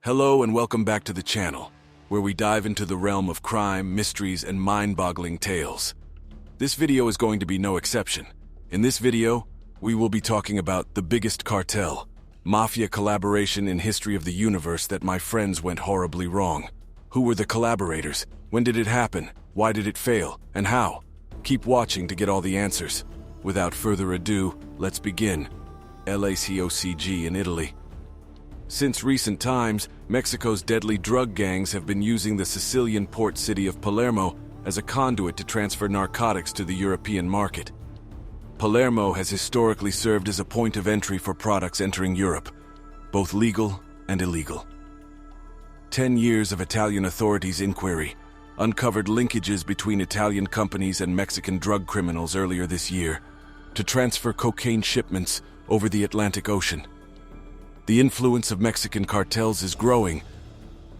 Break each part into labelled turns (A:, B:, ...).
A: Hello and welcome back to the channel, where we dive into the realm of crime, mysteries, and mind-boggling tales. This video is going to be no exception. In this video, we will be talking about the biggest cartel, Mafia collaboration in history of the universe that my friends went horribly wrong. Who were the collaborators? When did it happen? Why did it fail? And how? Keep watching to get all the answers. Without further ado, let's begin. LACOCG in Italy. Since recent times, Mexico's deadly drug gangs have been using the Sicilian port city of Palermo as a conduit to transfer narcotics to the European market. Palermo has historically served as a point of entry for products entering Europe, both legal and illegal. 10 years of Italian authorities' inquiry uncovered linkages between Italian companies and Mexican drug criminals earlier this year to transfer cocaine shipments over the Atlantic Ocean. The influence of Mexican cartels is growing,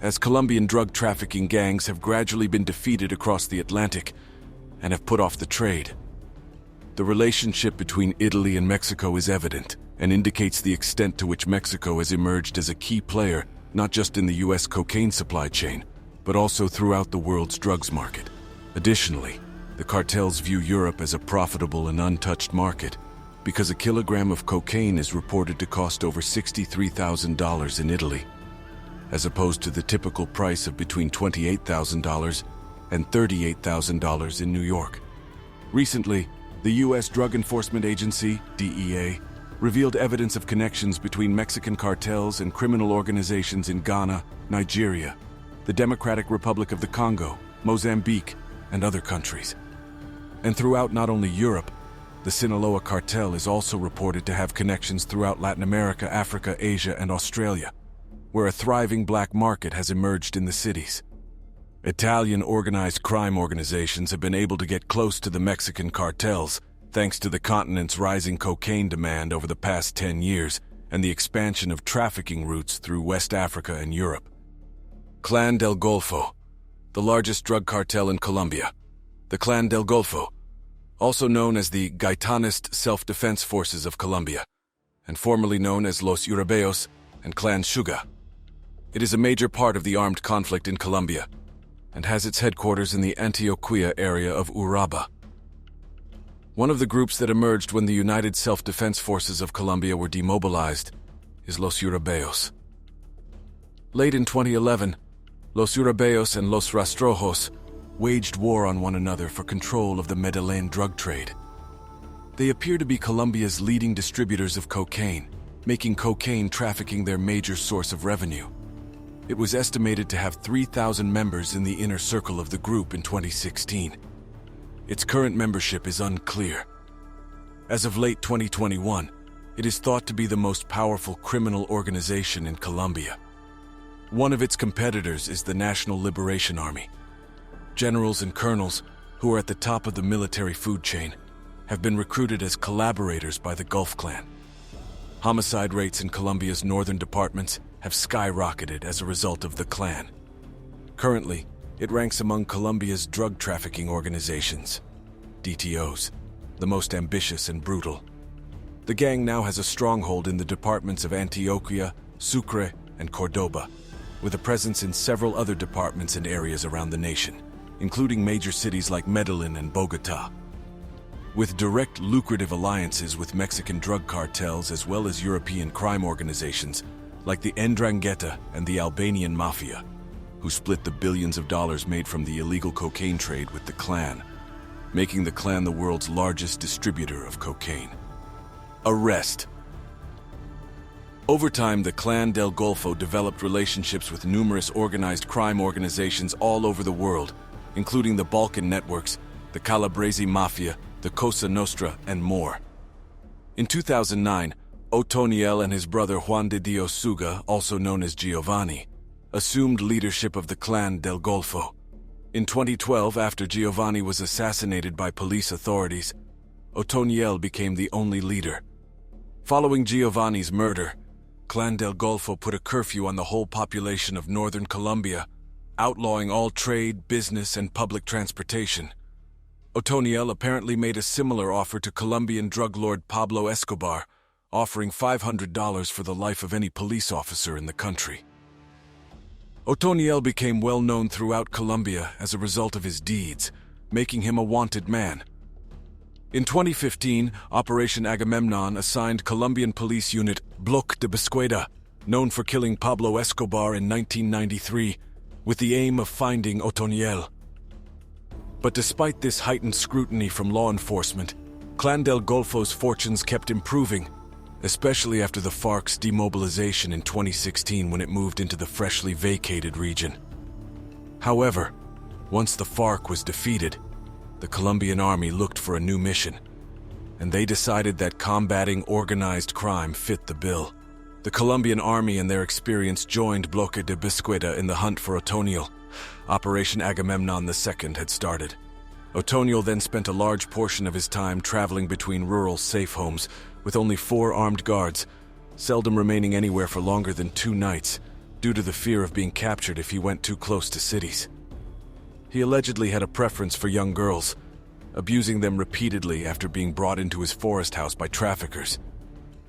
A: as Colombian drug trafficking gangs have gradually been defeated across the Atlantic and have put off the trade. The relationship between Italy and Mexico is evident and indicates the extent to which Mexico has emerged as a key player, not just in the U.S. cocaine supply chain, but also throughout the world's drugs market. Additionally, the cartels view Europe as a profitable and untouched market, because a kilogram of cocaine is reported to cost over $63,000 in Italy, as opposed to the typical price of between $28,000 and $38,000 in New York. Recently, the U.S. Drug Enforcement Agency, DEA, revealed evidence of connections between Mexican cartels and criminal organizations in Ghana, Nigeria, the Democratic Republic of the Congo, Mozambique, and other countries. And throughout not only Europe, the Sinaloa cartel is also reported to have connections throughout Latin America, Africa, Asia, and Australia, where a thriving black market has emerged in the cities. Italian organized crime organizations have been able to get close to the Mexican cartels thanks to the continent's rising cocaine demand over the past 10 years and the expansion of trafficking routes through West Africa and Europe. Clan del Golfo, the largest drug cartel in Colombia. The Clan del Golfo, also known as the Gaitanist Self-Defense Forces of Colombia, and formerly known as Los Urabeos and Clan Suga. It is a major part of the armed conflict in Colombia, and has its headquarters in the Antioquia area of Urabá. One of the groups that emerged when the United Self-Defense Forces of Colombia were demobilized is Los Urabeos. Late in 2011, Los Urabeos and Los Rastrojos waged war on one another for control of the Medellin drug trade. They appear to be Colombia's leading distributors of cocaine, making cocaine trafficking their major source of revenue. It was estimated to have 3,000 members in the inner circle of the group in 2016. Its current membership is unclear. As of late 2021, it is thought to be the most powerful criminal organization in Colombia. One of its competitors is the National Liberation Army. Generals and colonels, who are at the top of the military food chain, have been recruited as collaborators by the Gulf Clan. Homicide rates in Colombia's northern departments have skyrocketed as a result of the clan. Currently, it ranks among Colombia's drug trafficking organizations, DTOs, the most ambitious and brutal. The gang now has a stronghold in the departments of Antioquia, Sucre, and Cordoba, with a presence in several other departments and areas around the nation, including major cities like Medellin and Bogotá. With direct lucrative alliances with Mexican drug cartels as well as European crime organizations like the Ndrangheta and the Albanian Mafia, who split the billions of dollars made from the illegal cocaine trade with the clan, making the clan the world's largest distributor of cocaine. Arrest. Over time, the Clan del Golfo developed relationships with numerous organized crime organizations all over the world, including the Balkan networks, the Calabrese Mafia, the Cosa Nostra, and more. In 2009, Otoniel and his brother Juan de Dios Suga, also known as Giovanni, assumed leadership of the Clan del Golfo. In 2012, after Giovanni was assassinated by police authorities, Otoniel became the only leader. Following Giovanni's murder, Clan del Golfo put a curfew on the whole population of northern Colombia, outlawing all trade, business, and public transportation. Otoniel apparently made a similar offer to Colombian drug lord Pablo Escobar, offering $500 for the life of any police officer in the country. Otoniel became well known throughout Colombia as a result of his deeds, making him a wanted man. In 2015, Operation Agamemnon assigned Colombian police unit Bloque de Búsqueda, known for killing Pablo Escobar in 1993, with the aim of finding Otoniel. But despite this heightened scrutiny from law enforcement, Clan del Golfo's fortunes kept improving, especially after the FARC's demobilization in 2016 when it moved into the freshly vacated region. However, once the FARC was defeated, the Colombian army looked for a new mission, and they decided that combating organized crime fit the bill. The Colombian army and their experience joined Bloque de Búsqueda in the hunt for Otoniel. Operation Agamemnon II had started. Otoniel then spent a large portion of his time traveling between rural safe homes with only 4 armed guards, seldom remaining anywhere for longer than 2 nights, due to the fear of being captured if he went too close to cities. He allegedly had a preference for young girls, abusing them repeatedly after being brought into his forest house by traffickers.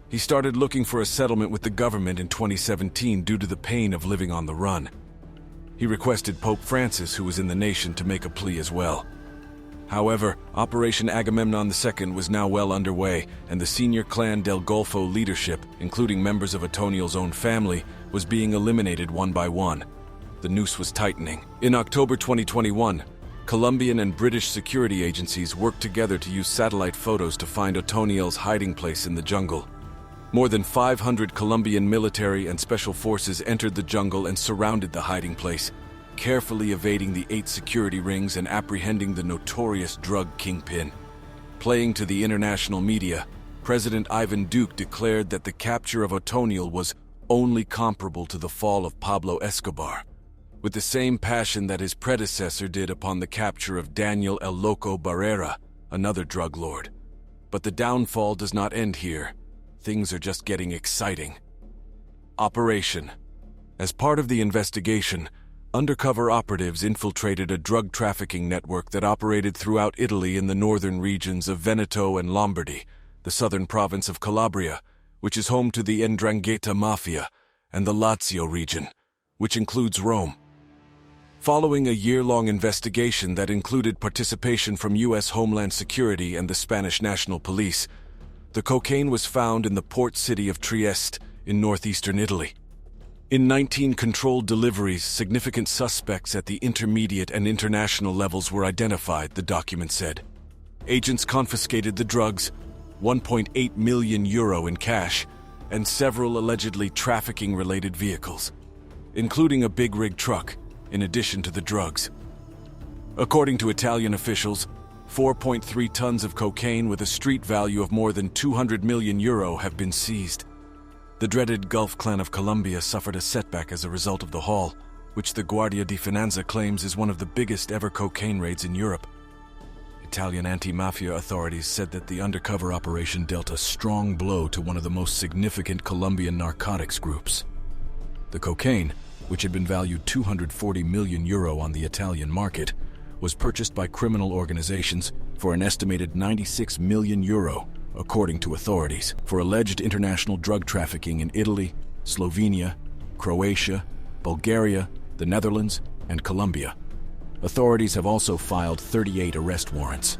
A: He started looking for a settlement with the government in 2017 due to the pain of living on the run. He requested Pope Francis, who was in the nation, to make a plea as well. However, Operation Agamemnon II was now well underway, and the senior Clan del Golfo leadership, including members of Otoniel's own family, was being eliminated one by one. The noose was tightening. In October 2021, Colombian and British security agencies worked together to use satellite photos to find Otoniel's hiding place in the jungle. More than 500 Colombian military and special forces entered the jungle and surrounded the hiding place, carefully evading the 8 security rings and apprehending the notorious drug kingpin. Playing to the international media, President Ivan Duque declared that the capture of Otoniel was only comparable to the fall of Pablo Escobar, with the same passion that his predecessor did upon the capture of Daniel El Loco Barrera, another drug lord. But the downfall does not end here. Things are just getting exciting. Operation. As part of the investigation, undercover operatives infiltrated a drug trafficking network that operated throughout Italy in the northern regions of Veneto and Lombardy, the southern province of Calabria, which is home to the 'Ndrangheta Mafia, and the Lazio region, which includes Rome. Following a year-long investigation that included participation from U.S. Homeland Security and the Spanish National Police, the cocaine was found in the port city of Trieste in northeastern Italy. In 19 controlled deliveries, significant suspects at the intermediate and international levels were identified, the document said. Agents confiscated the drugs, €1.8 million in cash, and several allegedly trafficking-related vehicles, including a big rig truck, in addition to the drugs. According to Italian officials, 4.3 tons of cocaine with a street value of more than €200 million have been seized. The dreaded Gulf clan of Colombia suffered a setback as a result of the haul, which the Guardia di Finanza claims is one of the biggest ever cocaine raids in Europe. Italian anti-mafia authorities said that the undercover operation dealt a strong blow to one of the most significant Colombian narcotics groups. The cocaine, which had been valued €240 million on the Italian market, was purchased by criminal organizations for an estimated €96 million, according to authorities, for alleged international drug trafficking in Italy, Slovenia, Croatia, Bulgaria, the Netherlands, and Colombia. Authorities have also filed 38 arrest warrants.